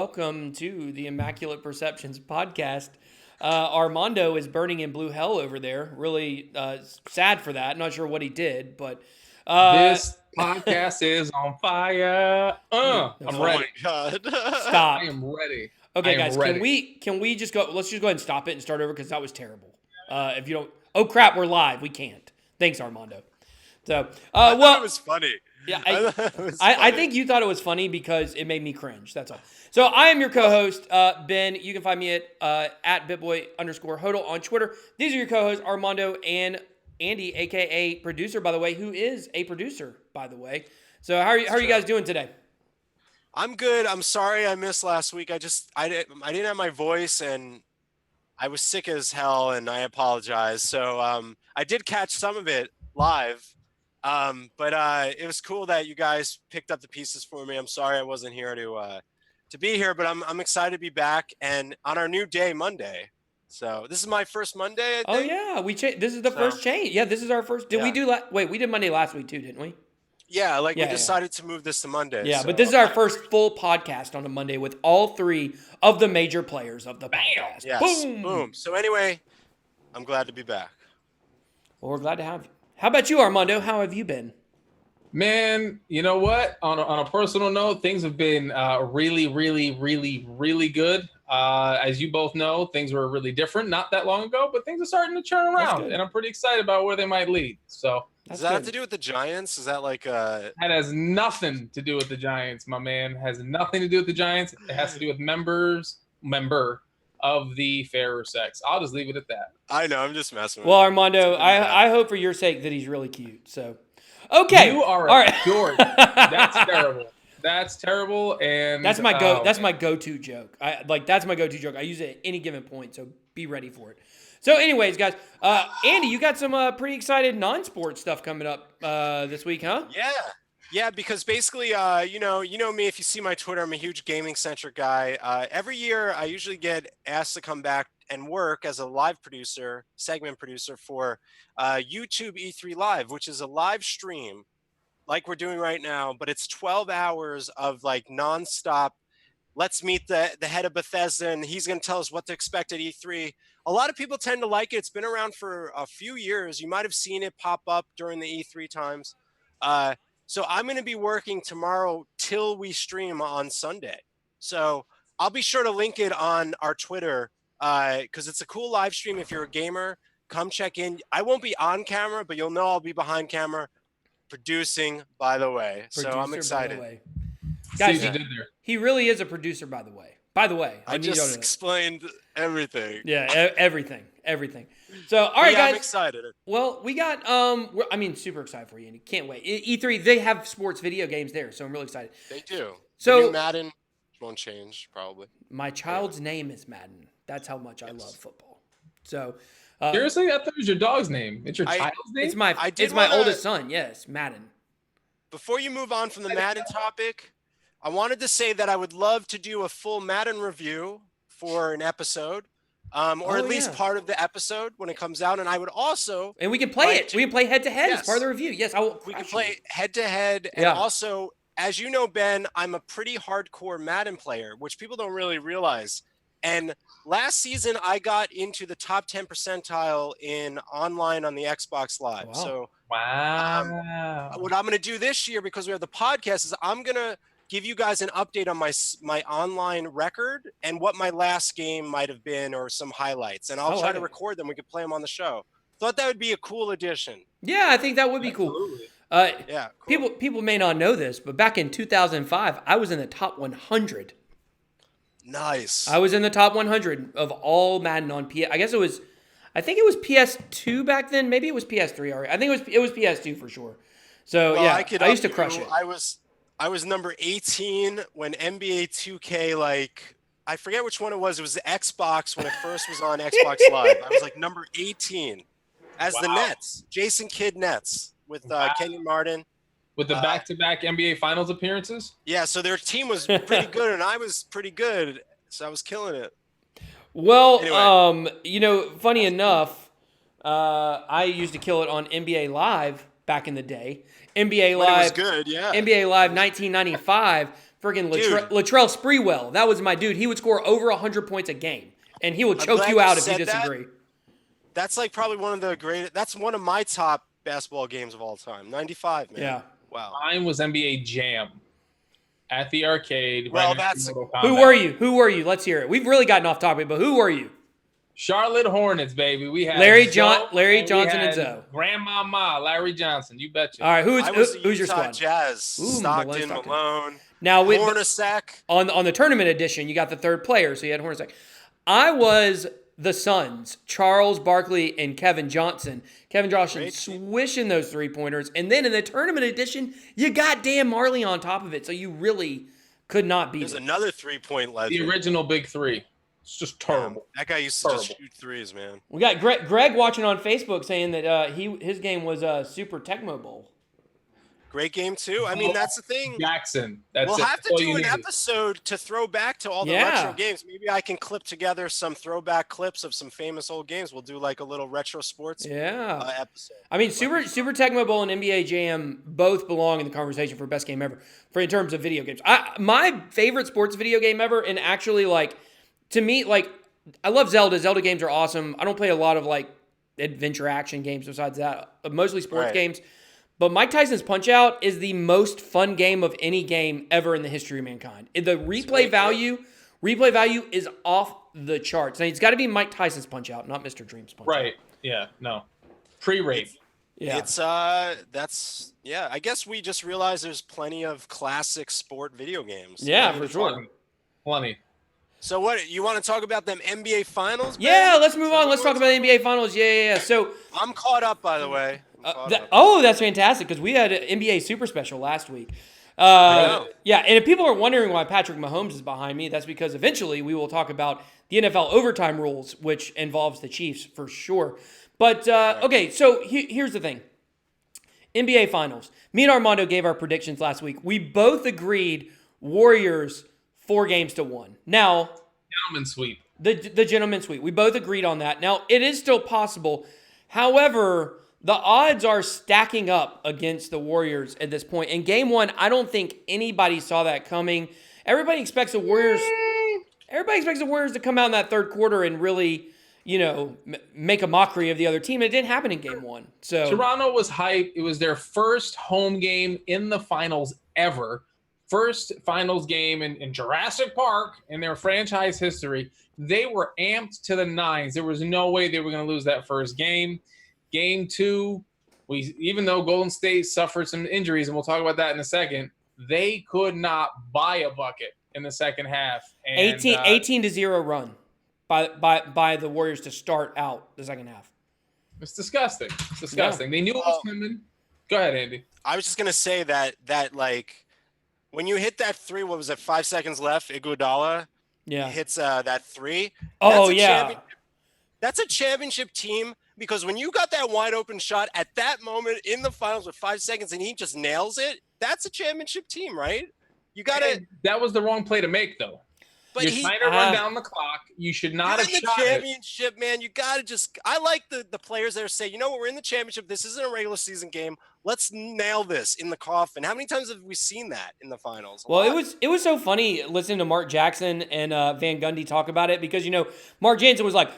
Welcome to the Immaculate Perceptions podcast. Armando is burning in blue hell over there. Really sad for that. Not sure what he did, but This podcast is on fire. I'm Oh ready. my god. stop. I am ready. I Okay, am guys, ready. can we just go? Let's just go ahead and stop it and start over because that was terrible. If you don't, oh crap, we're live. We can't. Thanks, Armando. So, I thought well, it was funny. yeah, I thought it was I funny. think you thought it was funny because it made me cringe. That's all. So I am your co-host, Ben. You can find me at bitboy_hodl on Twitter. These are your co-hosts, Armando and Andy, aka producer, by the way, who is a producer, by the way. So how are you guys doing today? I'm good. I'm sorry I missed last week. I didn't have my voice and I was sick as hell and I apologize. So I did catch some of it live. But it was cool that you guys picked up the pieces for me. I'm sorry I wasn't here to be here, but I'm excited to be back and on our new day, Monday. So this is my first Monday, I Oh think. yeah, this is the first change. Yeah, this is our first. Did we Yeah. do wait? We did Monday last week too, didn't we? Yeah, Yeah, we decided to move this to Monday. Yeah, so. but this is our first full podcast on a Monday with all three of the major players of the podcast. Yes. Boom. So anyway, I'm glad to be back. Well, we're glad to have you. How about you, Armando? How have you been? Man, you know what? On a personal note, things have been really, really, really, really good. As you both know, things were really different not that long ago, but things are starting to turn around, good. and I'm pretty excited about where they might lead. So Does that have to do with the Giants? Is that like that has nothing to do with the Giants, my man. Has nothing to do with the Giants. It has to do with member of the fairer sex. I'll just leave it at that. I know, I'm just messing with Well, you. Armando, I hope for your sake that he's really cute. So, okay, You are all a right. dork. That's terrible. That's terrible. And That's my go-to joke. That's my go-to joke. I use it at any given point, so be ready for it. So, anyways, guys, Andy, you got some pretty excited non-sports stuff coming up this week, huh? Yeah, because basically, you know me. If you see my Twitter, I'm a huge gaming-centric guy. Every year, I usually get asked to come back and work as a live producer, segment producer for YouTube E3 Live, which is a live stream like we're doing right now, but it's 12 hours of like nonstop. Let's meet the head of Bethesda, and he's going to tell us what to expect at E3. A lot of people tend to like it. It's been around for a few years. You might have seen it pop up during the E3 times. So I'm going to be working tomorrow till we stream on Sunday. So I'll be sure to link it on our Twitter because it's a cool live stream. If you're a gamer, come check in. I won't be on camera, but you'll know I'll be behind camera producing, by the way. So I'm excited. Guys, See what you did there. he really is a producer, by the way. I just explained everything. Yeah, everything. So, all right, Yeah, guys. I'm excited. Well, we got super excited for you, Andy. Can't wait. E3, they have sports video games there, so I'm really excited. They do. So- the new Madden won't change, probably. My child's name is Madden. That's how much I love football. So, Seriously, I thought it was your dog's name. It's your child's name. it's my I did it's my wanna- oldest son. Yes, Madden. Before you move on from the Madden topic, I wanted to say that I would love to do a full Madden review for an episode, or at least yeah. part of the episode when it comes out. And I would also And we can play Like it. We can play head to head as Yes. part of the review. Yes, I will. we can play head to head. And Yeah. also, as you know, Ben, I'm a pretty hardcore Madden player, which people don't really realize. And last season, I got into the top 10 percentile in online on the Xbox Live. Wow. So Wow. what I'm going to do this year, because we have the podcast, is I'm going to give you guys an update on my online record and what my last game might have been, or some highlights. And I'll try to record them. We could play them on the show. Thought that would be a cool addition. Yeah, I think that would be cool. Absolutely. Yeah, cool. People may not know this, but back in 2005, I was in the top 100. Nice. I was in the top 100 of all Madden on PS. I think it was PS2 back then. Maybe it was PS3 already. I think it was PS2 for sure. So Well, yeah, I used to up crush you. it. I was number 18 when NBA 2K, like, I forget which one it was. It was the Xbox when it first was on Xbox Live. I was like number 18 as the Wow. Nets, Jason Kidd Nets with Kenyon Martin. With the back-to-back NBA Finals appearances. Yeah, so their team was pretty good, and I was pretty good, so I was killing it. Well, Anyway. funny enough, I used to kill it on NBA Live back in the day. NBA When it was Live, good, yeah. NBA Live 1995. Friggin' Dude. Latrell Sprewell. That was my dude. He would score over 100 points a game, and he will choke glad you out you if you said that. disagree. That's like probably one of the greatest. That's one of my top basketball games of all time. 95, man. Yeah. Wow. Mine was NBA Jam at the arcade. Well, right next to that's- Mortal Who Kombat. were you? Who were you? Let's hear it. We've really gotten off topic, but who were you? Charlotte Hornets, baby. We had Larry Zoe, Johnson we and had Zoe. Grandmama Larry Johnson. You betcha. All right, I was the who's your Utah squad? Jazz. Ooh, Stockton, Stockton. Malone, Now, Hornacek. on the tournament edition, you got the third player, so you had Hornacek. I was the Suns, Charles Barkley and Kevin Johnson. Kevin Johnson Great. swishing those 3-pointers. And then in the tournament edition, you got Dan Marley on top of it, so you really could not beat There's it. another 3-point legend. The original Big Three. It's just terrible. That guy used to just Terrible. shoot threes, man. We got Greg watching on Facebook saying that his game was Super Tecmo Bowl. Great game too. I mean, that's the thing. Jackson. That's We'll it. have That's to all do you an needed. episode to throw back to all the Yeah. retro games. Maybe I can clip together some throwback clips of some famous old games. We'll do like a little retro sports Yeah. episode. I mean, Super Tecmo Bowl and NBA Jam both belong in the conversation for best game ever in terms of video games. My favorite sports video game ever, and actually, like, to me, like, I love Zelda. Zelda games are awesome. I don't play a lot of, like, adventure action games besides that, mostly sports Right. games. But Mike Tyson's Punch-Out is the most fun game of any game ever in the history of mankind. The replay value is off the charts. Now, it's got to be Mike Tyson's Punch-Out, not Mr. Dream's Punch-Out. Right. Yeah. No. Pre-rate. Yeah. It's that's yeah. I guess we just realized there's plenty of classic sport video games. Yeah, for sure. Plenty. So what you want to talk about them NBA finals? Ben? Yeah, let's move on. Let's talk about the NBA Finals. Yeah. So, I'm caught up, by the way. I'm caught up. that's fantastic because we had an NBA Super Special last week. know. Yeah, and if people are wondering why Patrick Mahomes is behind me, that's because eventually we will talk about the NFL overtime rules, which involves the Chiefs for sure. But, okay, so here's the thing. NBA Finals. Me and Armando gave our predictions last week. We both agreed Warriors 4-1. Now, Gentleman sweep. the gentleman's sweep. We both agreed on that. Now, it is still possible. However, the odds are stacking up against the Warriors at this point. In game one, I don't think anybody saw that coming. Everybody expects the Warriors to come out in that third quarter and really, make a mockery of the other team. It didn't happen in game one. So Toronto was hyped. It was their first home game in the finals ever. First finals game in Jurassic Park in their franchise history. They were amped to the nines. There was no way they were going to lose that first game. Game two, even though Golden State suffered some injuries, and we'll talk about that in a second, they could not buy a bucket in the second half. And, 18-0 run by the Warriors to start out the second half. It's disgusting. It's disgusting. Yeah. They knew it was coming. Go ahead, Andy. I was just gonna say that like when you hit that three, what was it? 5 seconds left. Iguodala hits that three. Oh, That's a yeah. championship- That's a championship team because when you got that wide open shot at that moment in the finals with 5 seconds and he just nails it, that's a championship team, right? You got to. That was the wrong play to make, though. But You're trying to run down the clock. You should not have in the shot it. championship, man. You got to just. I like the players that are saying, you know what, we're in the championship. This isn't a regular season game. Let's nail this in the coffin. How many times have we seen that in the finals? Well, it was so funny listening to Mark Jackson and Van Gundy talk about it because Mark Jackson was like,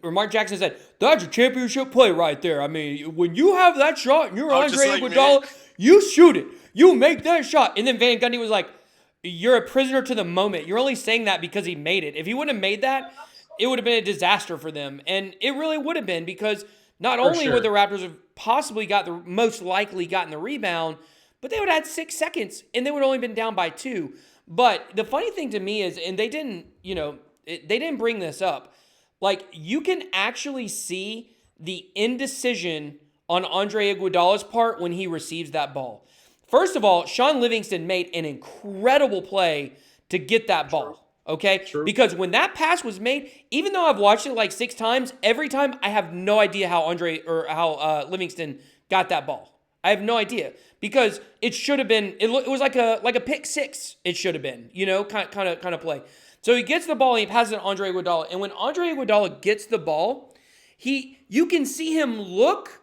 Mark Jackson said, "That's a championship play right there. I mean, when you have that shot and you're Andre Iguodala, you shoot it, you make that shot." And then Van Gundy was like, "You're a prisoner to the moment. You're only saying that because he made it. If he wouldn't have made that, it would have been a disaster for them, and it really would have been because not only would the Raptors have possibly most likely gotten the rebound, but they would have had 6 seconds and they would have only been down by 2. But the funny thing to me is, and they didn't, they didn't bring this up. Like, you can actually see the indecision on Andre Iguodala's part when he receives that ball. First of all, Sean Livingston made an incredible play to get that ball. Okay? True. Because when that pass was made, even though I've watched it like 6 times, every time I have no idea how Livingston got that ball. I have no idea because it should have been. It was like a pick six. It should have been, kind of play. So he gets the ball and he passes it to Andre Iguodala. And when Andre Iguodala gets the ball, you can see him look,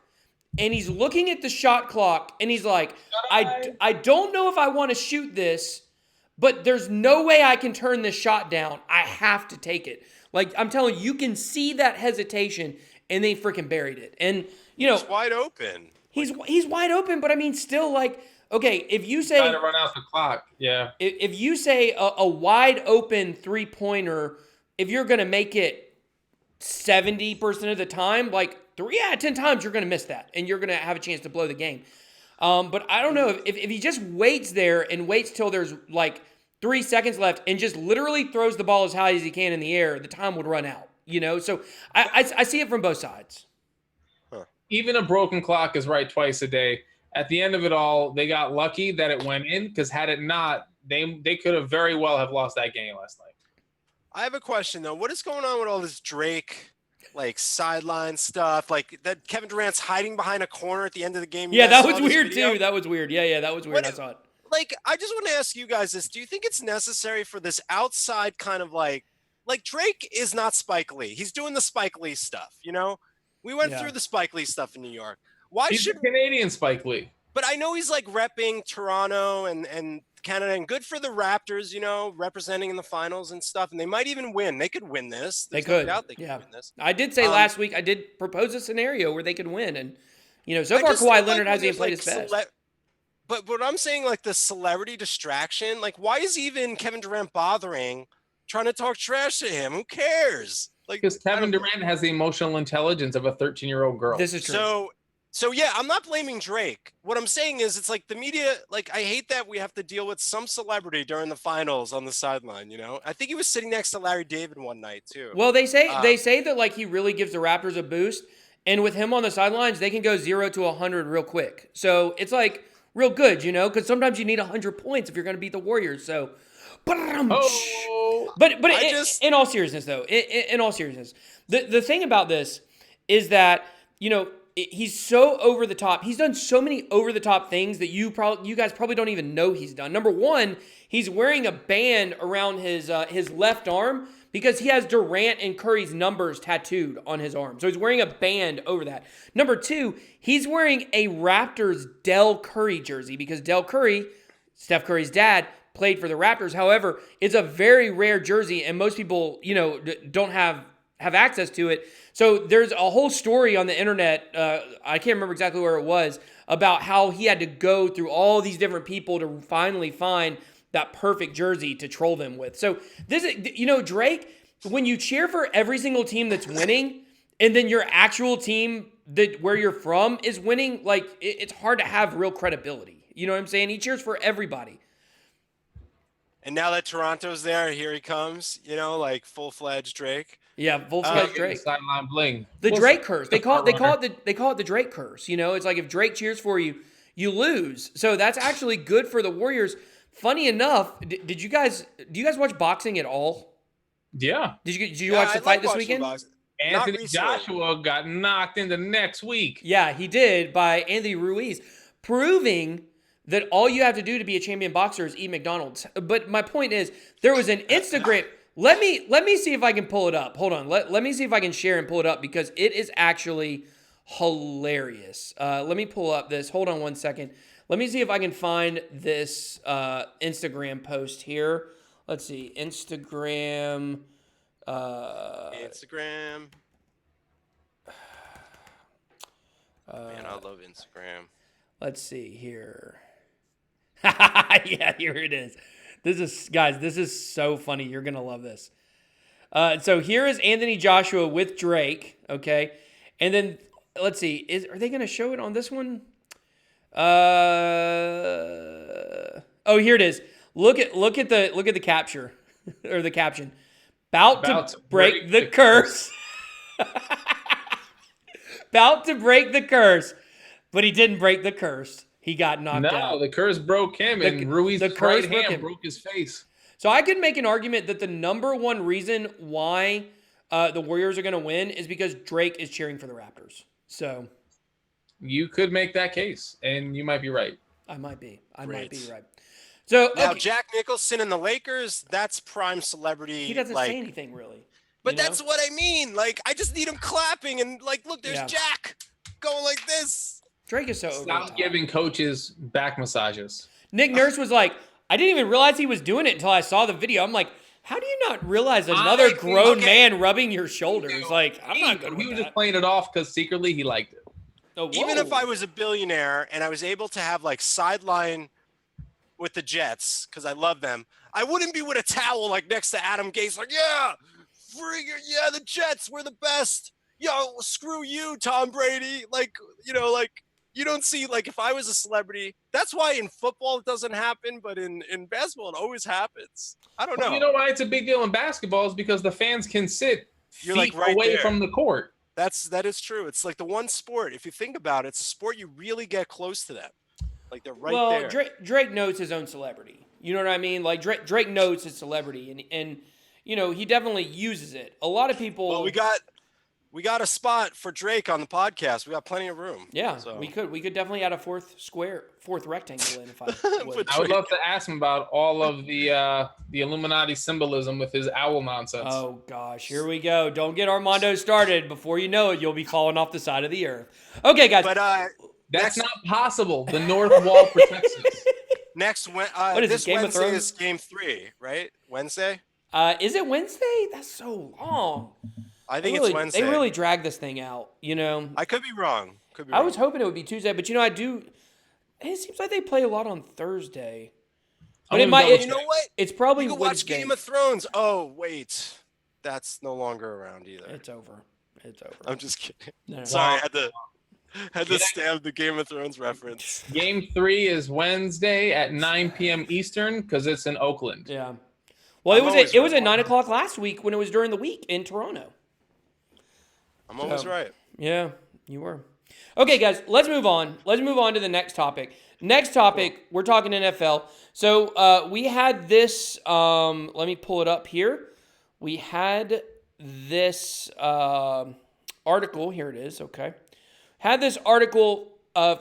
and he's looking at the shot clock, and he's like, I don't know if I want to shoot this, but there's no way I can turn this shot down. I have to take it. Like, I'm telling you, you can see that hesitation, and they freaking buried it. And, you know, He's wide open. he's wide open, but I mean, still, like, okay, if you say Trying to run out the clock. Yeah. if you say a wide open 3-pointer, if you're going to make it 70% of the time, like 3 out of 10 times, you're going to miss that, and you're going to have a chance to blow the game. But I don't know if he just waits there and waits till there's like 3 seconds left and just literally throws the ball as high as he can in the air, the time would run out. You know, so I see it from both sides. Even a broken clock is right twice a day. At the end of it all, they got lucky that it went in, because had it not, they could have very well have lost that game last night. I have a question though. What is going on with all this Drake like sideline stuff? Like that Kevin Durant's hiding behind a corner at the end of the game. Yeah, that was weird too. That was weird. Yeah, that was weird. I saw it. Like, I just want to ask you guys this. Do you think it's necessary for this outside kind of like Drake is not Spike Lee. He's doing the Spike Lee stuff, you know? We went through the Spike Lee stuff in New York. Why He's should a Canadian Spike Lee? But I know he's like repping Toronto and Canada, and good for the Raptors, you know, representing in the finals and stuff. And they might even win. They could win this. They could. No doubt they could win this. I did say last week, I did propose a scenario where they could win. And, you know, so far Kawhi Leonard hasn't even played his best. But what I'm saying, like the celebrity distraction, like why is even Kevin Durant bothering trying to talk trash to him? Who cares? Like, because Kevin Durant has the emotional intelligence of a 13-year-old girl. This is true. So yeah, I'm not blaming Drake. What I'm saying is it's like the media, like I hate that we have to deal with some celebrity during the finals on the sideline, you know? I think he was sitting next to Larry David one night too. Well, they say that like he really gives the Raptors a boost, and with him on the sidelines, they can go 0 to 100 real quick. So it's like real good, you know, because sometimes you need 100 points if you're going to beat the Warriors. So, but in all seriousness, though, in all seriousness, the thing about this is that, you know, he's so over the top. He's done so many over the top things that you guys probably don't even know he's done. Number one, he's wearing a band around his left arm because he has Durant and Curry's numbers tattooed on his arm. So he's wearing a band over that. Number two, he's wearing a Raptors Del Curry jersey because Del Curry, Steph Curry's dad, played for the Raptors. However, it's a very rare jersey, and most people, you know, don't have access to it. So there's a whole story on the internet, I can't remember exactly where it was, about how he had to go through all these different people to finally find that perfect jersey to troll them with. So this is, you know, Drake, when you cheer for every single team that's winning, and then your actual team where you're from is winning, like it's hard to have real credibility. You know what I'm saying? He cheers for everybody. And now that Toronto's there, here he comes, you know, like full-fledged Drake. Yeah, full-fledged Drake. Sideline bling. The Drake curse. They call it the Drake curse. You know, it's like if Drake cheers for you, you lose. So that's actually good for the Warriors. Funny enough, do you guys watch boxing at all? Yeah. Did you watch the fight this weekend? Anthony Joshua got knocked into next week. Yeah, he did by Anthony Ruiz, proving that all you have to do to be a champion boxer is eat McDonald's. But my point is, there was an Instagram. Let me see if I can pull it up. Hold on. Let me see if I can share and pull it up because it is actually hilarious. Let me pull up this. Hold on one second. Let me see if I can find this Instagram post here. Let's see. Instagram. Instagram. Man, I love Instagram. Let's see here. Yeah, here it is. This is so funny. You're going to love this. So here is Anthony Joshua with Drake, okay? And then let's see, are they going to show it on this one? Oh, here it is. Look at the capture or the caption. About to break the curse. About to break the curse. But he didn't break the curse. He got knocked out. No, the curse broke him, and Ruiz's right hand broke his face. So I could make an argument that the number one reason why the Warriors are going to win is because Drake is cheering for the Raptors. So you could make that case, and you might be right. I might be right. So now Jack Nicholson and the Lakers, that's prime celebrity. He doesn't say anything really. But that's what I mean. Like, I just need him clapping and like, look, there's Jack going like this. Drake is so Stop giving coaches back massages. Nick Nurse was like, I didn't even realize he was doing it until I saw the video. I'm like, how do you not realize another grown man rubbing your shoulders? Like, I'm not good with He was that. just playing it off because secretly he liked it. Oh, Even if whoa. I was a billionaire and I was able to have like sideline with the Jets because I love them, I wouldn't be with a towel like next to Adam Gase, like, yeah, the Jets, we're the best. Yo, screw you, Tom Brady. Like, like you don't see, like, if I was a celebrity, that's why in football it doesn't happen, but in basketball it always happens. I don't know. Well, you know why it's a big deal in basketball is because the fans can sit You're feet like right away there. from the court. That is true. It's like the one sport, if you think about it, it's a sport you really get close to them. Like they're right there. Drake knows his own celebrity. You know what I mean? Like Drake knows his celebrity, and he definitely uses it. A lot of people. Well, we got a spot for Drake on the podcast. We got plenty of room. Yeah, so. we could definitely add a fourth rectangle in if I would. I would love to ask him about all of the Illuminati symbolism with his owl nonsense. Oh gosh, here we go. Don't get Armando started. Before you know it, you'll be falling off the side of the earth. Okay, guys. But that's not possible. The North Wall protects us. What is this Game of Wednesday Thrones? is game 3, right? Wednesday? Is it Wednesday? That's so long. I think it's Wednesday. They really dragged this thing out. I could be wrong. I was hoping it would be Tuesday, but I do. It seems like they play a lot on Thursday. But You know what? It's probably You can watch Wednesday. Game of Thrones. Oh wait, that's no longer around either. It's over. I'm just kidding. No. Sorry, I had to stab the Game of Thrones reference. Game 3 is Wednesday at 9 p.m. Eastern because it's in Oakland. Yeah. Well, it was at 9 o'clock last week when it was during the week in Toronto. I'm always right. Yeah, you were. Okay, guys, let's move on. Let's move on to the next topic. Next topic, we're talking NFL. So we had this. Let me pull it up here. We had this article. Here it is. Okay. Had this article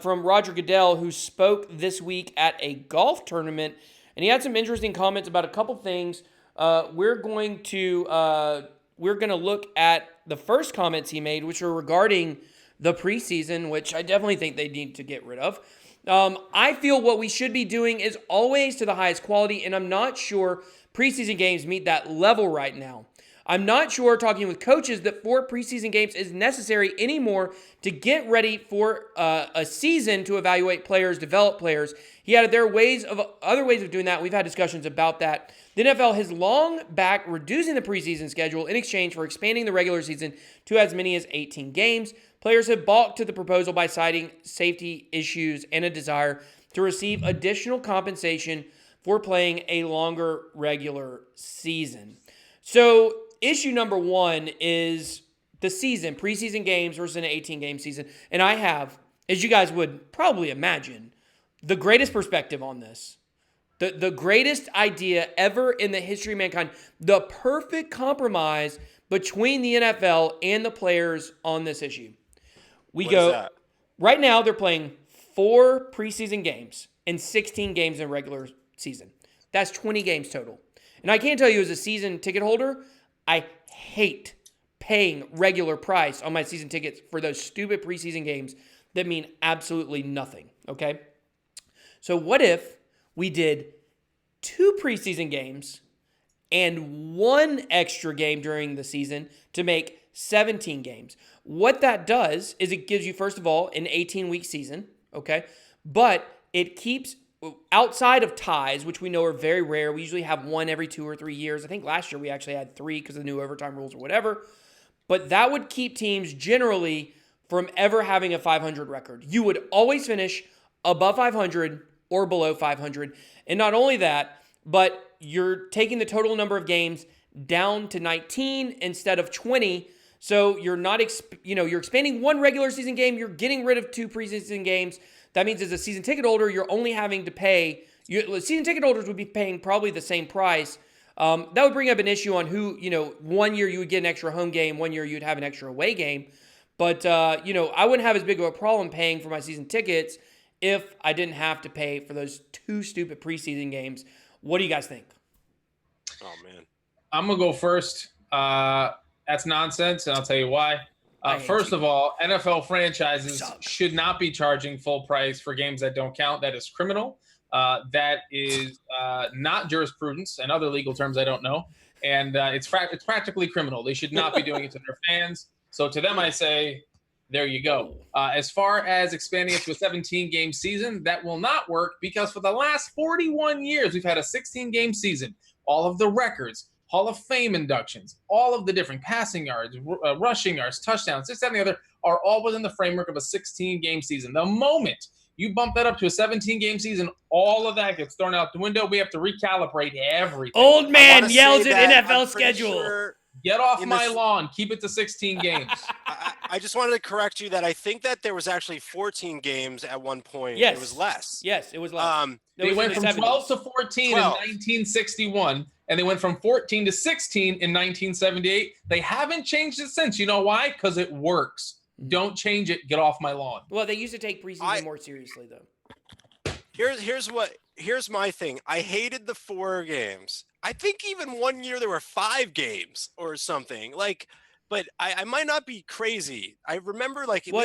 from Roger Goodell, who spoke this week at a golf tournament, and he had some interesting comments about a couple things. We're going to look at the first comments he made, which are regarding the preseason, which I definitely think they need to get rid of. I feel what we should be doing is always to the highest quality, and I'm not sure preseason games meet that level right now. I'm not sure, talking with coaches, that 4 preseason games is necessary anymore to get ready for a season to evaluate players, develop players. He added there are other ways of doing that. We've had discussions about that. The NFL has long back reducing the preseason schedule in exchange for expanding the regular season to as many as 18 games. Players have balked to the proposal by citing safety issues and a desire to receive additional compensation for playing a longer regular season. So issue number 1 is the season, preseason games versus an 18-game season. And I have, as you guys would probably imagine, the greatest perspective on this. The greatest idea ever in the history of mankind. The perfect compromise between the NFL and the players on this issue. What is that? Right now they're playing 4 preseason games and 16 games in regular season. That's 20 games total. And I can't tell you, as a season ticket holder, I hate paying regular price on my season tickets for those stupid preseason games that mean absolutely nothing, okay? So what if we did 2 preseason games and 1 extra game during the season to make 17 games? What that does is it gives you, first of all, an 18-week season, okay? But it keeps, outside of ties, which we know are very rare, we usually have 1 every 2 or 3 years. I think last year we actually had 3 because of the new overtime rules or whatever. But that would keep teams generally from ever having a 500 record. You would always finish above 500 or below 500. And not only that, but you're taking the total number of games down to 19 instead of 20. So you're not, you're expanding 1 regular season game. You're getting rid of 2 preseason games. That means as a season ticket holder, you're only having to pay. Season ticket holders would be paying probably the same price. That would bring up an issue on who, 1 year you would get an extra home game, 1 year you'd have an extra away game. But, I wouldn't have as big of a problem paying for my season tickets if I didn't have to pay for those 2 stupid preseason games. What do you guys think? Oh, man. I'm going to go first. That's nonsense, and I'll tell you why. First of all, NFL franchises should not be charging full price for games that don't count. That is criminal. that is not jurisprudence and other legal terms I don't know. And it's practically criminal. They should not be doing it to their fans. So to them, I say, there you go. As far as expanding it to a 17-game season, that will not work because for the last 41 years, we've had a 16-game season. All of the records, Hall of Fame inductions, all of the different passing yards, rushing yards, touchdowns, this, that, and the other are all within the framework of a 16-game season. The moment you bump that up to a 17-game season, all of that gets thrown out the window. We have to recalibrate everything. Old man yells at NFL schedule. Sure get off my lawn. Keep it to 16 games. I just wanted to correct you that I think that there was actually 14 games at one point. Yes. It was less. Yes, it was less. They went from 12 to 14 in 1961, and they went from 14 to 16 in 1978. They haven't changed it since. You know why? Because it works. Don't change it. Get off my lawn. Well, they used to take preseason more seriously, though. Here's my thing. I hated the 4 games. I think even one year there were 5 games or something. Like, but I might not be crazy. I remember like no.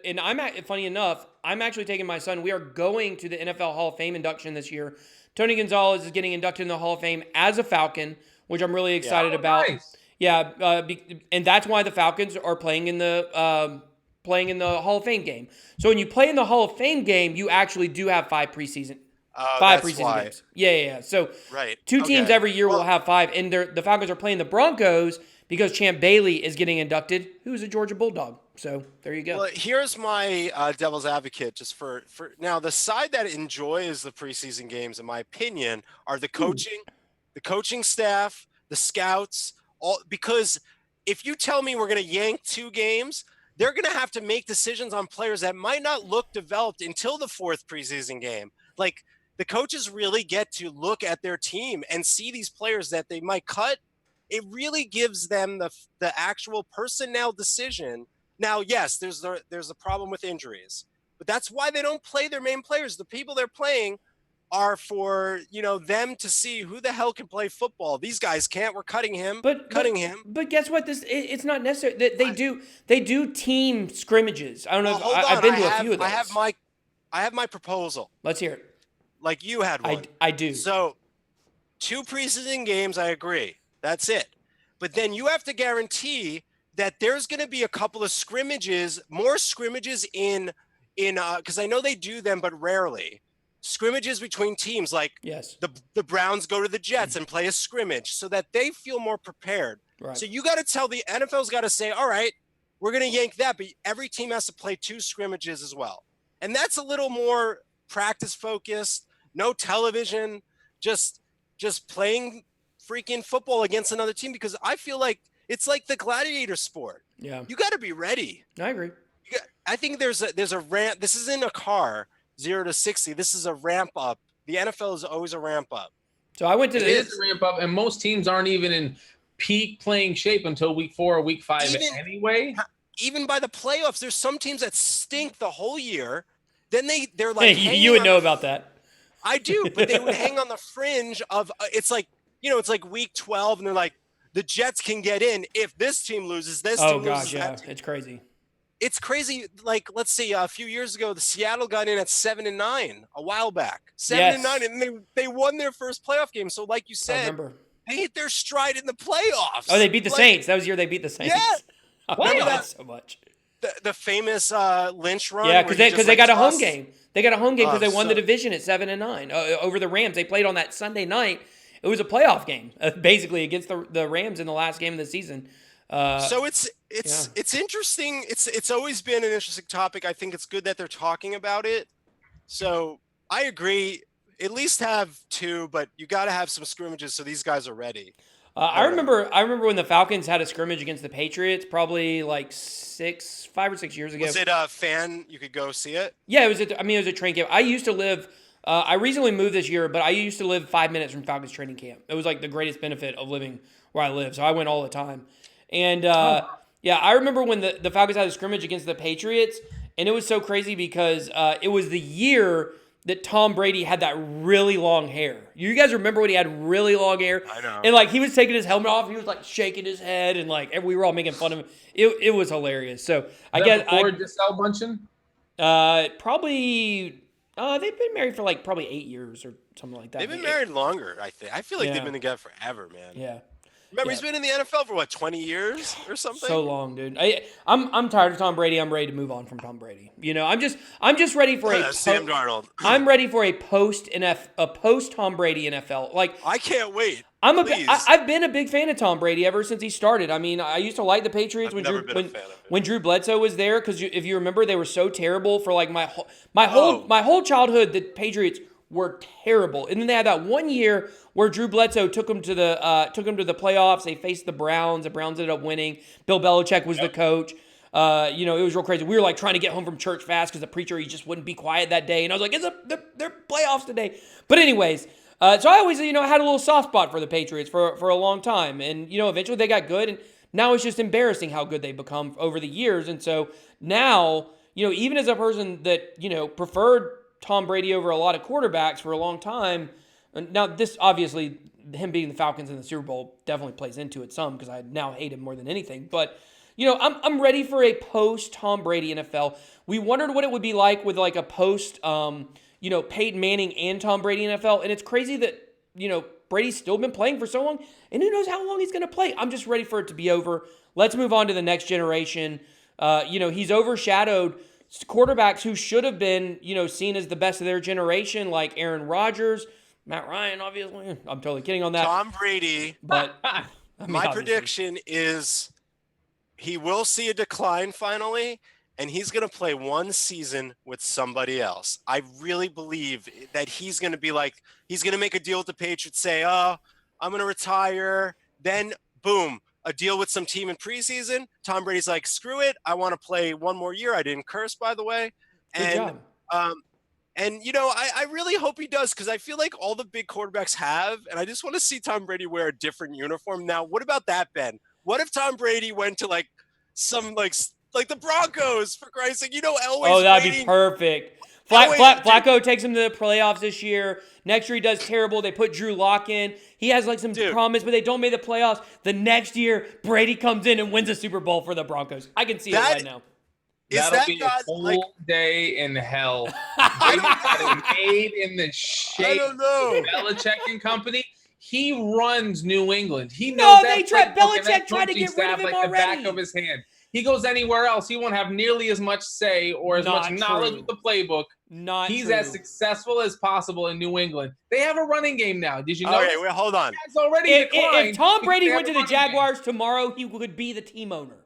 And funny enough, I'm actually taking my son. We are going to the NFL Hall of Fame induction this year. Tony Gonzalez is getting inducted in the Hall of Fame as a Falcon, which I'm really excited about. Nice. Yeah, and that's why the Falcons are playing in the Hall of Fame game. So when you play in the Hall of Fame game, you actually do have 5 preseason games. Yeah. So right. 2 teams every year will have 5, and the Falcons are playing the Broncos because Champ Bailey is getting inducted, who's a Georgia Bulldog. So there you go. Well, here's my devil's advocate, just for now. The side that enjoys the preseason games, in my opinion, are the coaching staff, the scouts. Because if you tell me we're going to yank 2 games, they're going to have to make decisions on players that might not look developed until the 4th preseason game. Like, the coaches really get to look at their team and see these players that they might cut. It really gives them the actual personnel decision. Now, yes, there's a problem with injuries, but that's why they don't play their main players. The people they're playing are for, them to see who the hell can play football. These guys can't. We're cutting him. But guess what? It's not necessary. They do team scrimmages. I don't know. I've been to a few of those. I have my proposal. Let's hear it. Like you had one. I do. So 2 preseason games, I agree. That's it. But then you have to guarantee that there's going to be a couple of scrimmages, more scrimmages in because I know they do them, but rarely. Scrimmages between teams, like the Browns go to the Jets and play a scrimmage so that they feel more prepared. Right. So you got to tell the NFL's got to say, all right, we're going to yank that, but every team has to play 2 scrimmages as well. And that's a little more practice focused, no television, just playing freaking football against another team, because I feel like it's like the gladiator sport. Yeah. You got to be ready. I agree. I think there's a ramp. This isn't a car. 0 to 60. This is a ramp up. The NFL is always a ramp up. So I went to It is a ramp up, and most teams aren't even in peak playing shape until week 4 or week 5 anyway. Even by the playoffs, there's some teams that stink the whole year. Then they're like, hey, you would know about that. I do, but they would hang on the fringe of it's like week 12, and they're like, the Jets can get in if this team loses. This team loses. Yeah, it's crazy. It's crazy. Like, let's see, a few years ago, the Seattle got in at 7-9 a while back. 7-9, and they won their first playoff game. So, like you said, they hit their stride in the playoffs. Oh, they beat the Saints. That was the year they beat the Saints. Yeah, I remember that so much. The famous Lynch run. Yeah, because they got a home game. They got a home game because they won the division at 7-9 over the Rams. They played on that Sunday night. It was a playoff game, basically, against the Rams in the last game of the season. So it's interesting. It's always been an interesting topic. I think it's good that they're talking about it. So I agree. At least have 2, but you got to have some scrimmages so these guys are ready. I remember when the Falcons had a scrimmage against the Patriots, probably like 5 or 6 years ago. Was it a fan? You could go see it. Yeah, it was a train camp. I used to live. I recently moved this year, but I used to live 5 minutes from Falcons training camp. It was like the greatest benefit of living where I live. So I went all the time. And I remember when the Falcons had a scrimmage against the Patriots, and it was so crazy because it was the year that Tom Brady had that really long hair. You guys remember when he had really long hair? I know. And like he was taking his helmet off, and he was like shaking his head, and like we were all making fun of him. It was hilarious. So I guess before Giselle Bundchen? Probably They've been married for like probably 8 years or something like that. They've been married longer, I think. I feel like Yeah. they've been together forever, man. Yeah. Remember, Yeah. he's been in the NFL for what, 20 years or something? So long, dude. I'm tired of Tom Brady. I'm ready to move on from Tom Brady. I'm just ready for a Sam Darnold. I'm ready for a post Tom Brady NFL. Like I can't wait. I've been a big fan of Tom Brady ever since he started. I mean, I used to like the Patriots I've never been a fan of him. when Drew Bledsoe was there, because if you remember, they were so terrible for like my whole childhood. The Patriots were terrible, and then they had that one year where Drew Bledsoe took them to the playoffs. They faced the Browns. The Browns ended up winning. Bill Belichick was the coach. It was real crazy. We were like trying to get home from church fast because the preacher, he just wouldn't be quiet that day, and I was like, they're playoffs today. But anyways, so I always had a little soft spot for the Patriots for a long time, and eventually they got good, and now it's just embarrassing how good they've become over the years. And so now, even as a person that preferred Tom Brady over a lot of quarterbacks for a long time. Now, this obviously, him beating the Falcons in the Super Bowl definitely plays into it some, because I now hate him more than anything. But, I'm ready for a post-Tom Brady NFL. We wondered what it would be like with like a post, Peyton Manning and Tom Brady NFL. And it's crazy that, Brady's still been playing for so long, and who knows how long he's going to play. I'm just ready for it to be over. Let's move on to the next generation. He's overshadowed quarterbacks who should have been, seen as the best of their generation, like Aaron Rodgers, Matt Ryan, obviously. I'm totally kidding on that. Tom Brady. But my prediction is he will see a decline finally, and he's going to play one season with somebody else. I really believe that he's going to be like, he's going to make a deal with the Patriots, say, oh, I'm going to retire. Then, boom, a deal with some team in preseason. Tom Brady's like, screw it. I want to play one more year. I didn't curse, by the way. Good job. I really hope he does, because I feel like all the big quarterbacks have, and I just want to see Tom Brady wear a different uniform. Now, what about that, Ben? What if Tom Brady went to like some like the Broncos, for Christ's sake? Elway's Oh, that'd waiting. be perfect. Flacco takes him to the playoffs this year. Next year he does terrible. They put Drew Lock in. He has like some promise, but they don't make the playoffs. The next year, Brady comes in and wins a Super Bowl for the Broncos. I can see it right now. That'll be a whole day in hell. Brady got it made in the shape of Belichick and company. He runs New England. He knows Belichick tried to get rid of him like already. The back of his hand. He goes anywhere else, he won't have nearly as much say or as much knowledge with the playbook. He's as successful as possible in New England. They have a running game now. Did you know? Okay, wait, hold on. If Tom Brady went to the Jaguars tomorrow, he would be the team owner.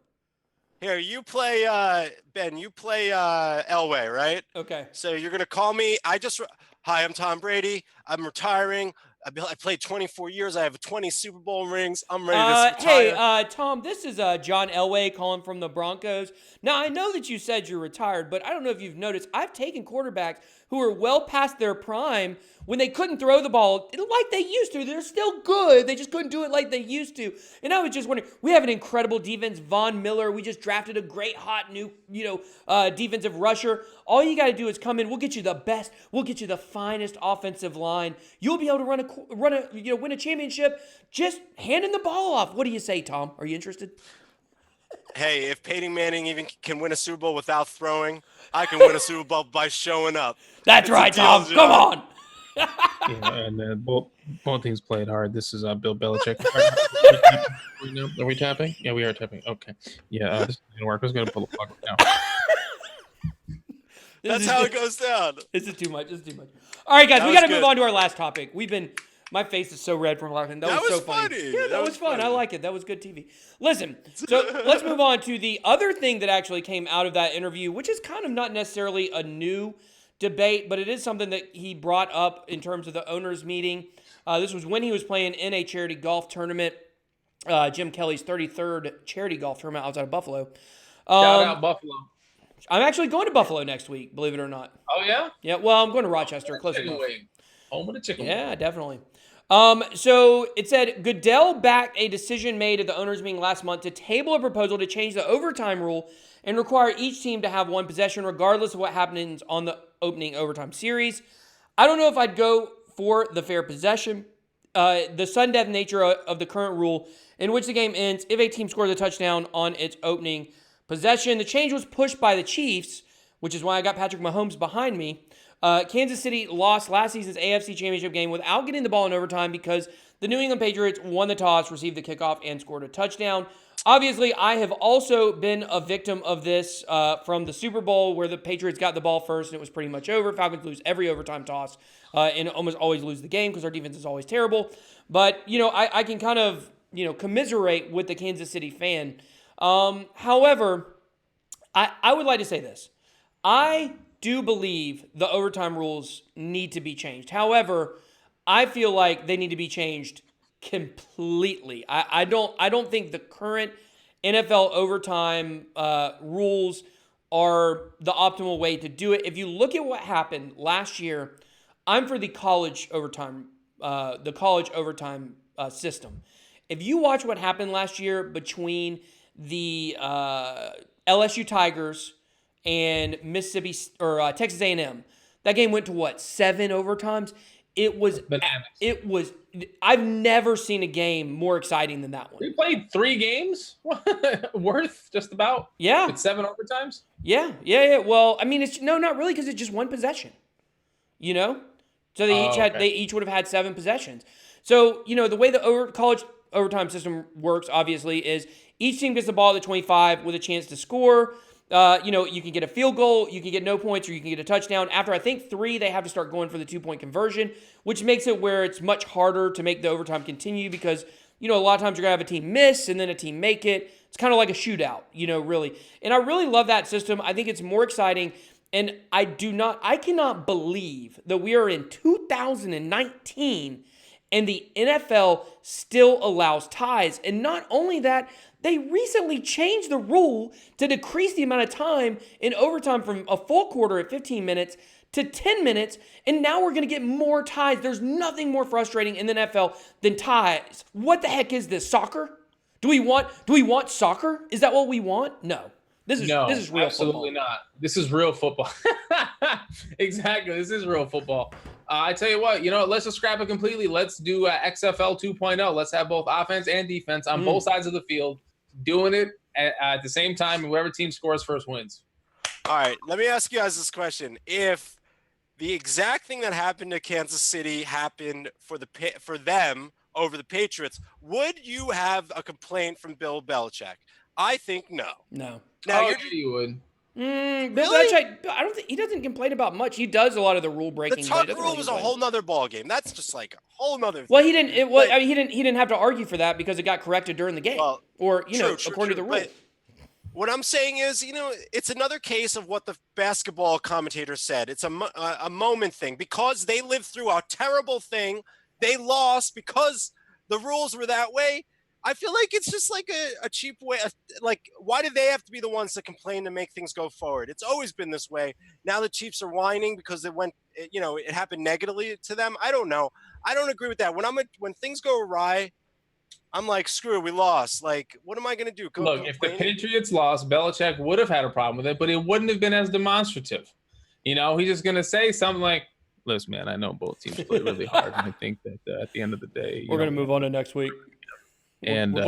Here, you play, Ben, you play Elway, right? Okay. So you're going to call me. Hi, I'm Tom Brady. I'm retiring. I played 24 years. I have 20 Super Bowl rings. I'm ready to retire. Hey, Tom, this is John Elway calling from the Broncos. Now, I know that you said you're retired, but I don't know if you've noticed, I've taken quarterbacks who are well past their prime when they couldn't throw the ball like they used to. They're still good. They just couldn't do it like they used to. And I was just wondering, we have an incredible defense. Von Miller, we just drafted a great hot new, defensive rusher. All you got to do is come in. We'll get you the best. We'll get you the finest offensive line. You'll be able to win a championship just handing the ball off. What do you say, Tom? Are you interested? Hey, if Peyton Manning even can win a Super Bowl without throwing, I can win a Super Bowl by showing up. That's right, Tom. Come on. And both teams played hard. This is Bill Belichick. Are we tapping? Yeah, we are tapping. Okay. Yeah, this is going to work. I was going to pull the plug now. That's how it goes down. This is too much. All right, guys, we got to move on to our last topic. My face is so red from laughing. That was so funny. Yeah, that was fun. Funny. I like it. That was good TV. Listen, so let's move on to the other thing that actually came out of that interview, which is kind of not necessarily a new debate, but it is something that he brought up in terms of the owners' meeting. This was when he was playing in a charity golf tournament, Jim Kelly's 33rd charity golf tournament outside of Buffalo. Shout out Buffalo. I'm actually going to Buffalo next week, believe it or not. Oh, yeah? Yeah, well, I'm going to Rochester, close enough. Home of the chicken. Yeah, definitely. So it said Goodell backed a decision made at the owners' meeting last month to table a proposal to change the overtime rule and require each team to have one possession regardless of what happens on the opening overtime series. I don't know if I'd go for the fair possession. The sudden death nature of the current rule in which the game ends if a team scores a touchdown on its opening possession. The change was pushed by the Chiefs, which is why I got Patrick Mahomes behind me. Kansas City lost last season's AFC Championship game without getting the ball in overtime because the New England Patriots won the toss, received the kickoff, and scored a touchdown. Obviously, I have also been a victim of this from the Super Bowl where the Patriots got the ball first and it was pretty much over. Falcons lose every overtime toss and almost always lose the game because our defense is always terrible. But, I can kind of, commiserate with the Kansas City fan. However, I would like to say this. I do believe the overtime rules need to be changed. However, I feel like they need to be changed completely. I don't think the current NFL overtime rules are the optimal way to do it. If you look at what happened last year, I'm for the college overtime system. If you watch what happened last year between the LSU Tigers and Mississippi or Texas A&M, that game went to 7 overtimes. It was bananas. I've never seen a game more exciting than that one. We played 3 games worth just about. Yeah. With 7 overtimes. Yeah. Well, I mean, not really because it's just one possession. So they each would have had 7 possessions. So, the way the college overtime system works, obviously, is each team gets the ball at the 25 with a chance to score. You can get a field goal, you can get no points, or you can get a touchdown. After, I think, 3, they have to start going for the 2-point conversion, which makes it where it's much harder to make the overtime continue because, a lot of times you're going to have a team miss and then a team make it. It's kind of like a shootout, really. And I really love that system. I think it's more exciting. And I cannot believe that we are in 2019 and the NFL still allows ties. And not only that, they recently changed the rule to decrease the amount of time in overtime from a full quarter at 15 minutes to 10 minutes, and now we're going to get more ties. There's nothing more frustrating in the NFL than ties. What the heck is this, soccer? Do we want soccer? Is that what we want? No. This is real absolutely football. Not. This is real football. Exactly. This is real football. I tell you what, let's just scrap it completely. Let's do XFL 2.0. Let's have both offense and defense on both sides of the field, doing it at the same time, and whoever team scores first wins. All right, let me ask you guys this question. If the exact thing that happened to Kansas City happened for them over the Patriots, would you have a complaint from Bill Belichick? I think no. No. Now you would. Bill Belichick, I don't think he doesn't complain about much. He does a lot of the rule breaking. The tuck rule was a whole nother ball game. That's just like a whole nother. Well, he didn't. He didn't have to argue for that because it got corrected during the game, according to the rule. But what I'm saying is, it's another case of what the basketball commentator said. It's a moment thing because they lived through a terrible thing. They lost because the rules were that way. I feel like it's just like a cheap way. Like, why do they have to be the ones to complain to make things go forward? It's always been this way. Now the Chiefs are whining because it happened negatively to them. I don't know. I don't agree with that. When things go awry, I'm like, screw it, we lost. Like, what am I going to do? Look, if the Patriots lost, Belichick would have had a problem with it, but it wouldn't have been as demonstrative. He's just going to say something like, listen, man, I know both teams play really hard, and I think that at the end of the day, we're going to move on to next week. And we're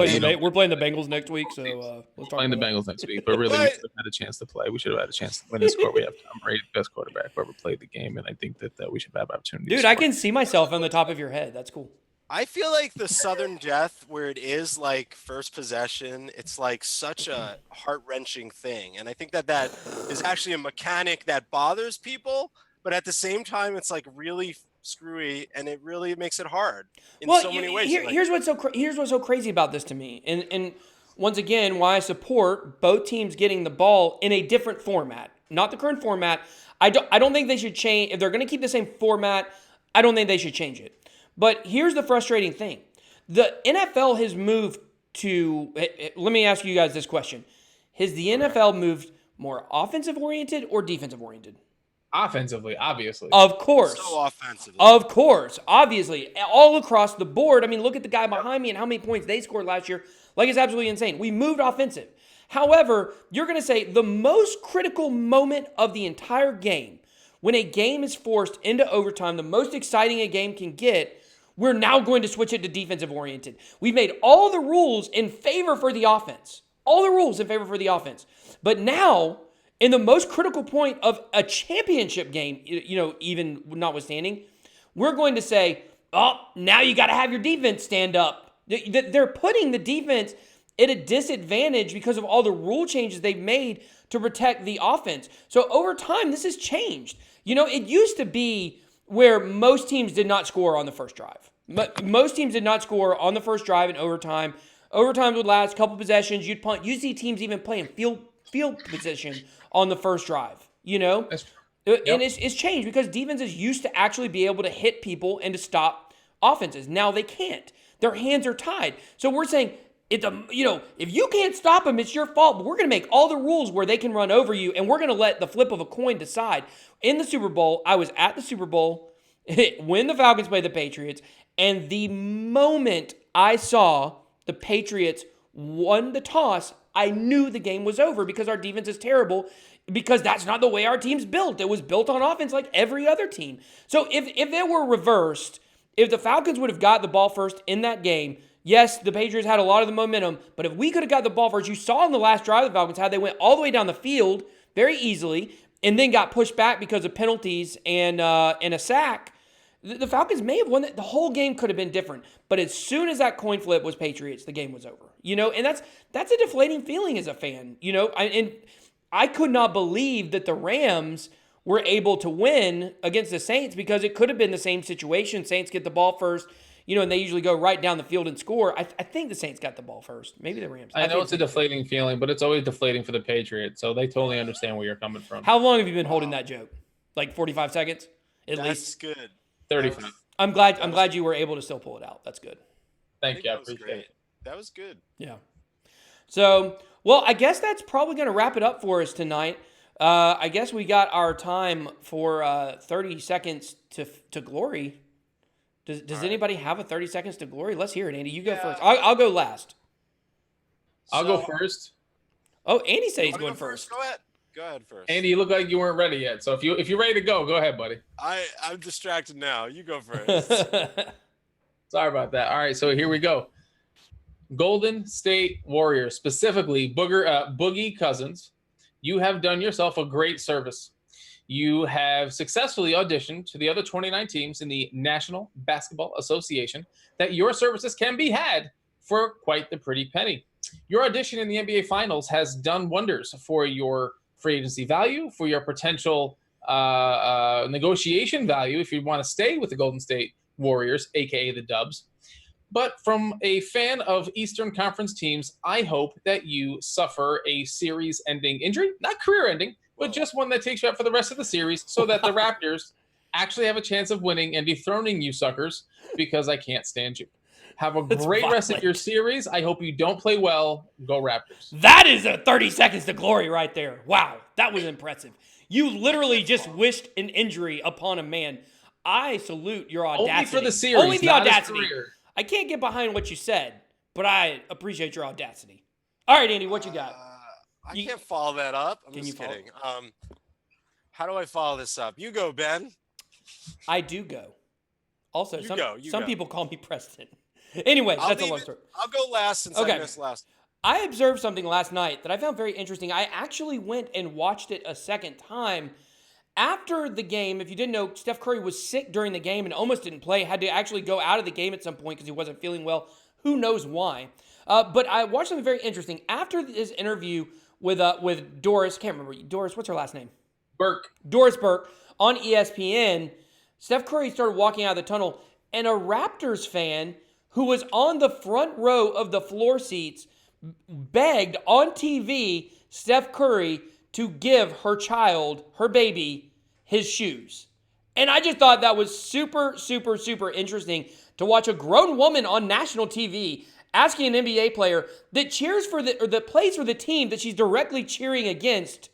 playing the Bengals next week, so let's talk playing the Bengals next week. But really, we should have had a chance to play. We should have had a chance to win and score. We have Tom Brady, the best quarterback who ever played the game, and I think that we should have opportunities. Dude, I can see myself on the top of your head. That's cool. I feel like the Southern Death, where it is like first possession, it's like such a heart-wrenching thing, and I think that is actually a mechanic that bothers people, but at the same time, it's like really screwy, and it really makes it hard in so many ways. Here's what's so crazy about this to me, and once again, why I support both teams getting the ball in a different format, not the current format. I don't think they should change. If they're going to keep the same format, I don't think they should change it. But here's the frustrating thing: the NFL has moved to. Let me ask you guys this question: has the NFL moved more offensive oriented or defensive oriented? Offensively, obviously. Of course. So offensively. Of course. Obviously. All across the board. I mean, look at the guy behind me and how many points they scored last year. Like, it's absolutely insane. We moved offensive. However, you're going to say the most critical moment of the entire game, when a game is forced into overtime, the most exciting a game can get, we're now going to switch it to defensive oriented. We've made all the rules in favor for the offense. All the rules in favor for the offense. But now, in the most critical point of a championship game, even notwithstanding, we're going to say, oh, now you got to have your defense stand up. They're putting the defense at a disadvantage because of all the rule changes they've made to protect the offense. So over time, this has changed. It used to be where most teams did not score on the first drive. Most teams did not score on the first drive in overtime. Overtime would last a couple possessions. You'd punt. You see teams even playing field position on the first drive. That's true. And it's changed because defenses used to actually be able to hit people and to stop offenses. Now they can't. Their hands are tied. So we're saying, if you can't stop them, it's your fault. But we're going to make all the rules where they can run over you, and we're going to let the flip of a coin decide. In the Super Bowl, I was at the Super Bowl when the Falcons played the Patriots, and the moment I saw the Patriots won the toss, I knew the game was over because our defense is terrible, because that's not the way our team's built. It was built on offense like every other team. So if it were reversed, if the Falcons would have got the ball first in that game, yes, the Patriots had a lot of the momentum, but if we could have got the ball first, you saw in the last drive the Falcons how they went all the way down the field very easily and then got pushed back because of penalties and a sack. The Falcons may have won it. The whole game could have been different. But as soon as that coin flip was Patriots, the game was over. And that's a deflating feeling as a fan. And I could not believe that the Rams were able to win against the Saints, because it could have been the same situation. Saints get the ball first, and they usually go right down the field and score. I think the Saints got the ball first. Maybe the Rams. I know it's a deflating feeling, but it's always deflating for the Patriots. So they totally understand where you're coming from. How long have you been holding that joke? Like 45 seconds? At That's least? good. 35. I'm glad you were able to still pull it out. That's good. Thank you. I That was appreciate great. it. That was good. Yeah. So, well, I guess that's probably going to wrap it up for us tonight. I guess we got our time for 30 seconds to glory. Does anybody have a 30 seconds to glory? Let's hear it, Andy. You go first. I'll go last. I'll go first. Oh, Andy said he's Wanna going go first. Go ahead. Go ahead first. Andy, you look like you weren't ready yet. So if you're ready to go ahead, buddy. I'm distracted now. You go first. Sorry about that. All right, so here we go. Golden State Warriors, specifically Boogie Cousins, you have done yourself a great service. You have successfully auditioned to the other 29 teams in the National Basketball Association that your services can be had for quite the pretty penny. Your audition in the NBA Finals has done wonders for your free agency value, for your potential negotiation value if you want to stay with the Golden State Warriors, aka the Dubs. But from a fan of Eastern Conference teams, I hope that you suffer a series-ending injury, not career-ending, but just one that takes you out for the rest of the series, so that the Raptors actually have a chance of winning and dethroning you suckers, because I can't stand you. Have a great rest of your series. I hope you don't play well. Go Raptors. That is a 30 seconds to glory right there. Wow, that was impressive. You literally just wished an injury upon a man. I salute your audacity. Only for the series, Only the not audacity. his career. I can't get behind what you said, but I appreciate your audacity. All right, Andy, what you got? I can't follow that up. I'm Can just you follow? kidding. How do I follow this up? You go, Ben. I do go. Also, You some go. people call me Preston. Anyway, that's a long story. I'll go last since I missed last. I observed something last night that I found very interesting. I actually went and watched it a second time. After the game, if you didn't know, Steph Curry was sick during the game and almost didn't play. Had to actually go out of the game at some point because he wasn't feeling well. Who knows why? But I watched something very interesting. After his interview with Doris, can't remember. Doris, what's her last name? Burke. Doris Burke on ESPN, Steph Curry started walking out of the tunnel, and a Raptors fan who was on the front row of the floor seats begged on TV Steph Curry to give her child, her baby, his shoes. And I just thought that was super, super, super interesting to watch a grown woman on national TV asking an NBA player that cheers for that plays for the team that she's directly cheering against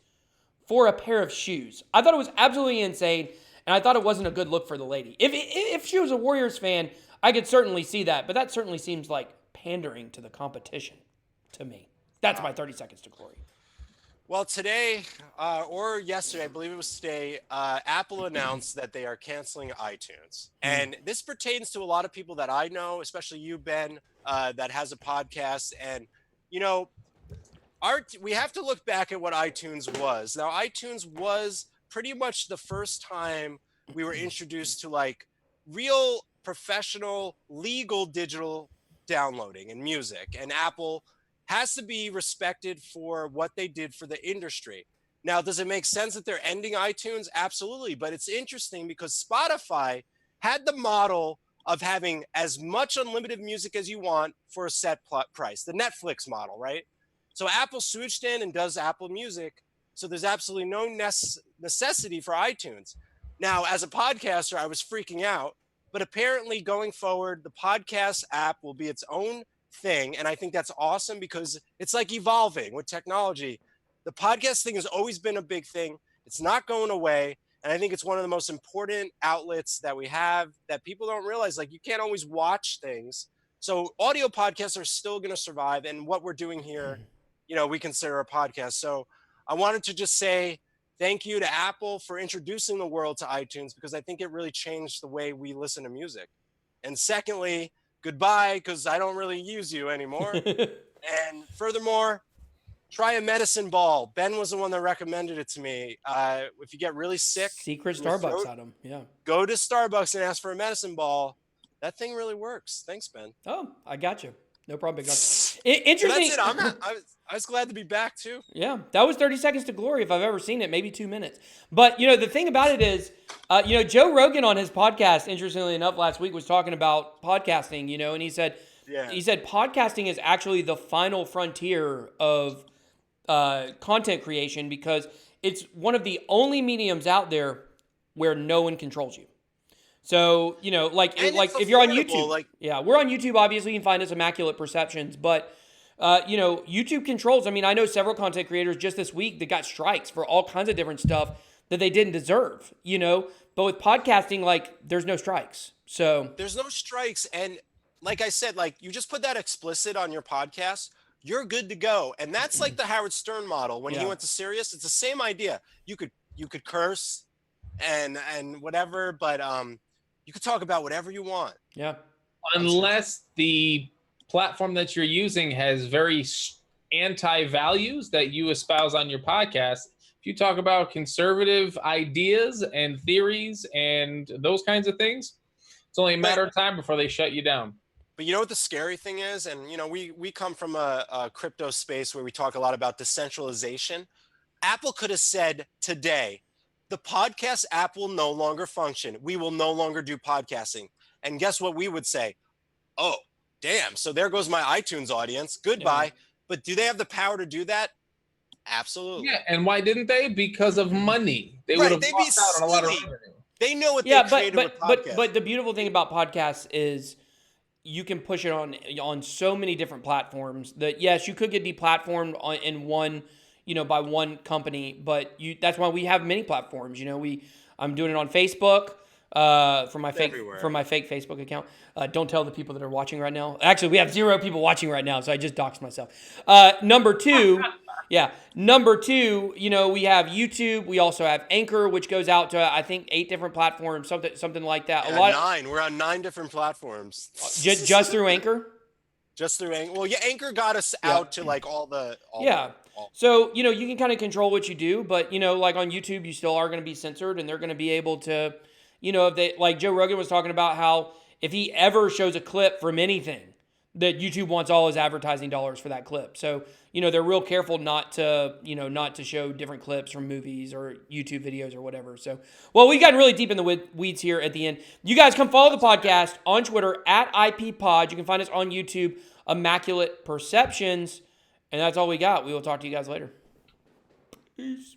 for a pair of shoes. I thought it was absolutely insane, and I thought it wasn't a good look for the lady. If she was a Warriors fan, I could certainly see that, but that certainly seems like pandering to the competition to me. That's my 30 seconds to glory. Well, today or yesterday, I believe it was today, Apple announced that they are canceling iTunes. And this pertains to a lot of people that I know, especially you, Ben, that has a podcast. And, you know, we have to look back at what iTunes was. Now, iTunes was pretty much the first time we were introduced to like real professional legal digital downloading and music, and Apple has to be respected for what they did for the industry. Now, does it make sense that they're ending iTunes? Absolutely. But it's interesting because Spotify had the model of having as much unlimited music as you want for a set price, the Netflix model, right? So Apple swooped in and does Apple Music. So there's absolutely no necessity for iTunes. Now, as a podcaster, I was freaking out. But apparently, going forward, the podcast app will be its own thing. And I think that's awesome because it's like evolving with technology. The podcast thing has always been a big thing. It's not going away. And I think it's one of the most important outlets that we have that people don't realize. Like, you can't always watch things. So audio podcasts are still going to survive. And what we're doing here, we consider a podcast. So I wanted to just say thank you to Apple for introducing the world to iTunes, because I think it really changed the way we listen to music. And secondly, goodbye, because I don't really use you anymore. And furthermore, try a medicine ball. Ben was the one that recommended it to me. If you get really sick, Secret Starbucks item. Yeah. Go to Starbucks and ask for a medicine ball. That thing really works. Thanks, Ben. Oh, I got you. No problem, big guy. Interesting. So that's it. I was glad to be back too. Yeah, that was 30 Seconds to Glory if I've ever seen it, maybe 2 minutes. But, the thing about it is, Joe Rogan on his podcast, interestingly enough, last week was talking about podcasting, and he said podcasting is actually the final frontier of content creation because it's one of the only mediums out there where no one controls you. So, if you're on YouTube, we're on YouTube, obviously you can find us Immaculate Perceptions, but YouTube controls. I mean, I know several content creators just this week that got strikes for all kinds of different stuff that they didn't deserve, but with podcasting, there's no strikes. So there's no strikes. And like I said, you just put that explicit on your podcast, you're good to go. And that's like the Howard Stern model. When he went to Sirius, it's the same idea. You could curse and whatever, but, you could talk about whatever you want. Yeah. Unless the platform that you're using has very anti-values that you espouse on your podcast. If you talk about conservative ideas and theories and those kinds of things, it's only a matter of time before they shut you down. But you know what the scary thing is? And, we come from a crypto space where we talk a lot about decentralization. Apple could have said today, the podcast app will no longer function. We will no longer do podcasting. And guess what we would say? Oh, damn. So there goes my iTunes audience. Goodbye. Yeah. But do they have the power to do that? Absolutely. Yeah. And why didn't they? Because of money. They would have lost out on a lot of revenue. They know what they created with podcasts. But the beautiful thing about podcasts is you can push it on so many different platforms that, yes, you could get deplatformed in one by one company, but that's why we have many platforms. I'm doing it on Facebook for my fake Facebook account. Don't tell the people that are watching right now. Actually, we have 0 people watching right now, so I just doxed myself. Number two, we have YouTube. We also have Anchor, which goes out to I think 8 different platforms, something like that. Yeah, 9. We're on 9 different platforms. Just through Anchor. Just through Anchor. Well, yeah, Anchor got us out to all the. So, you can kind of control what you do, but, on YouTube, you still are going to be censored and they're going to be able to, if they, like Joe Rogan was talking about how if he ever shows a clip from anything, that YouTube wants all his advertising dollars for that clip. So, they're real careful not to show different clips from movies or YouTube videos or whatever. So, well, we got really deep in the weeds here at the end. You guys come follow the podcast on Twitter at IPPod. You can find us on YouTube, Immaculate Perceptions. And that's all we got. We will talk to you guys later. Peace.